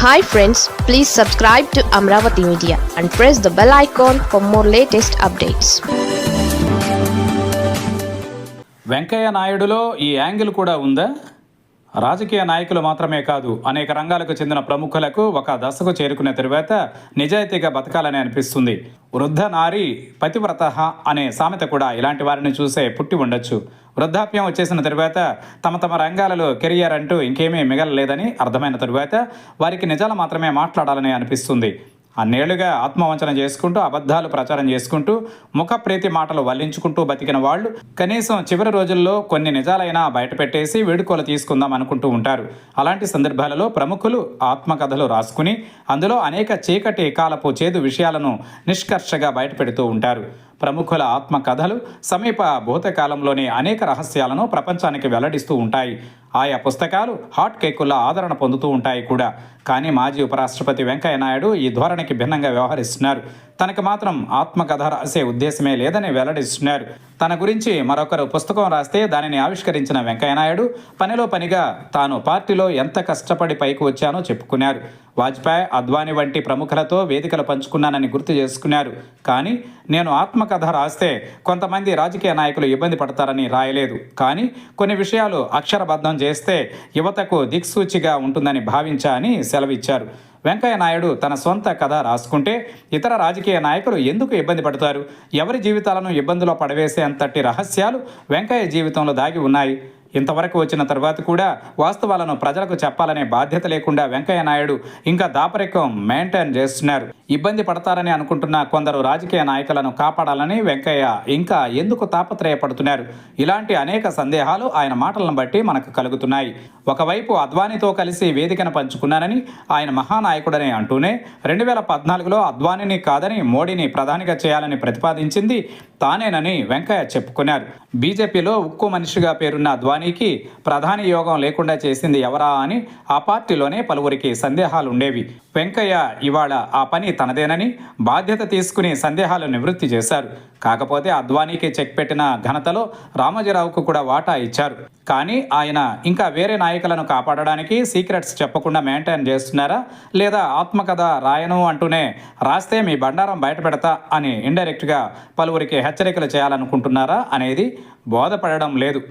Hi friends, please subscribe to Amravati Media and press the bell icon for more latest updates. Venkaiah నాయుడులో ఈ angle కూడా ఉందా? రాజకీయ నాయకులు మాత్రమే కాదు, అనేక రంగాలకు చెందిన ప్రముఖులకు ఒక దశకు చేరుకున్న తరువాత నిజాయితీగా బతకాలని అనిపిస్తుంది. వృద్ధ నారి పతివ్రత అనే సామెత కూడా ఇలాంటి వారిని చూసే పుట్టి ఉండొచ్చు. వృద్ధాప్యం వచ్చేసిన తరువాత తమ తమ రంగాలలో కెరియర్ అంటూ ఇంకేమీ మిగలలేదని అర్థమైన తరువాత వారికి నిజాలు మాత్రమే మాట్లాడాలని అనిపిస్తుంది. అన్నేళ్లుగా ఆత్మవంచన చేసుకుంటూ అబద్ధాలు ప్రచారం చేసుకుంటూ ముఖప్రీతి మాటలు వల్లించుకుంటూ బతికిన వాళ్ళు కనీసం చివరి రోజుల్లో కొన్ని నిజాలైనా బయటపెట్టేసి వేడుకోలు తీసుకుందాం అనుకుంటూ ఉంటారు. అలాంటి సందర్భాలలో ప్రముఖులు ఆత్మకథలు రాసుకుని అందులో అనేక చీకటి కాలపు చేదు విషయాలను నిష్కర్షగా బయటపెడుతూ ఉంటారు. ప్రముఖుల ఆత్మకథలు సమీప భూతకాలంలోని అనేక రహస్యాలను ప్రపంచానికి వెల్లడిస్తూ ఉంటాయి. ఆయా పుస్తకాలు హాట్ కేకుల్లా ఆదరణ పొందుతూ ఉంటాయి కూడా. కానీ మాజీ ఉపరాష్ట్రపతి వెంకయ్య నాయుడు ఈ ధోరణికి భిన్నంగా వ్యవహరిస్తున్నారు. తనకు మాత్రం ఆత్మకథ రాసే ఉద్దేశమే లేదని వెల్లడిస్తున్నారు. తన గురించి మరొకరు పుస్తకం రాస్తే దానిని ఆవిష్కరించిన వెంకయ్య నాయుడు పనిలో పనిగా తాను పార్టీలో ఎంత కష్టపడి పైకి వచ్చానో చెప్పుకున్నారు. వాజ్పేయి, అద్వానీ వంటి ప్రముఖులతో వేదికలు పంచుకున్నానని గుర్తు చేసుకున్నారు. కానీ నేను ఆత్మకథ రాస్తే కొంతమంది రాజకీయ నాయకులు ఇబ్బంది పడతారని రాయలేదు. కానీ కొన్ని విషయాలు అక్షరబద్ధం చేస్తే యువతకు దిక్సూచిగా ఉంటుందని భావించా అని సెలవిచ్చారు. వెంకయ్య నాయుడు తన సొంత కథ రాసుకుంటే ఇతర రాజకీయ నాయకులు ఎందుకు ఇబ్బంది పడతారు? ఎవరి జీవితాలను ఇబ్బందులో పడవేసే అంతటి రహస్యాలు వెంకయ్య జీవితంలో దాగి ఉన్నాయి. ఇంతవరకు వచ్చిన తర్వాత కూడా వాస్తవాలను ప్రజలకు చెప్పాలనే బాధ్యత లేకుండా వెంకయ్య నాయుడు ఇంకా దాపరికం మెయింటైన్ చేస్తున్నారు. ఇబ్బంది పడతారని అనుకుంటున్న కొందరు రాజకీయ నాయకులను కాపాడాలని వెంకయ్య ఇంకా ఎందుకు తాపత్రయపడుతున్నారు? ఇలాంటి అనేక సందేహాలు ఆయన మాటలను బట్టి మనకు కలుగుతున్నాయి. ఒకవైపు అద్వానీతో కలిసి వేదికను పంచుకున్నానని ఆయన మహానాయకుడని అంటూనే 2014లో అద్వానీని కాదని మోడీని ప్రధానిగా చేయాలని ప్రతిపాదించింది తానేనని వెంకయ్య చెప్పుకున్నారు. బీజేపీలో ఉక్కు మనిషిగా పేరున్న అద్వానీకి ప్రధాని యోగం లేకుండా చేసింది ఎవరా అని ఆ పార్టీలోనే పలువురికి సందేహాలు ఉండేవి. వెంకయ్య ఇవాళ ఆ పని తనదేనని బాధ్యత తీసుకుని సందేహాలు నివృత్తి చేశారు. కాకపోతే అద్వానీకి చెక్ పెట్టిన ఘనతలో రామోజీరావుకు కూడా వాటా ఇచ్చారు. కానీ ఆయన ఇంకా వేరే నాయకులను కాపాడడానికి సీక్రెట్స్ చెప్పకుండా మెయింటైన్ చేస్తున్నారా, లేదా ఆత్మకథ రాయను అంటూనే రాస్తే మీ బండారం బయటపెడతా అని ఇండైరెక్ట్గా పలువురికి హెచ్చరికలు చేయాలనుకుంటున్నారా అనేది బోధపడడం లేదు.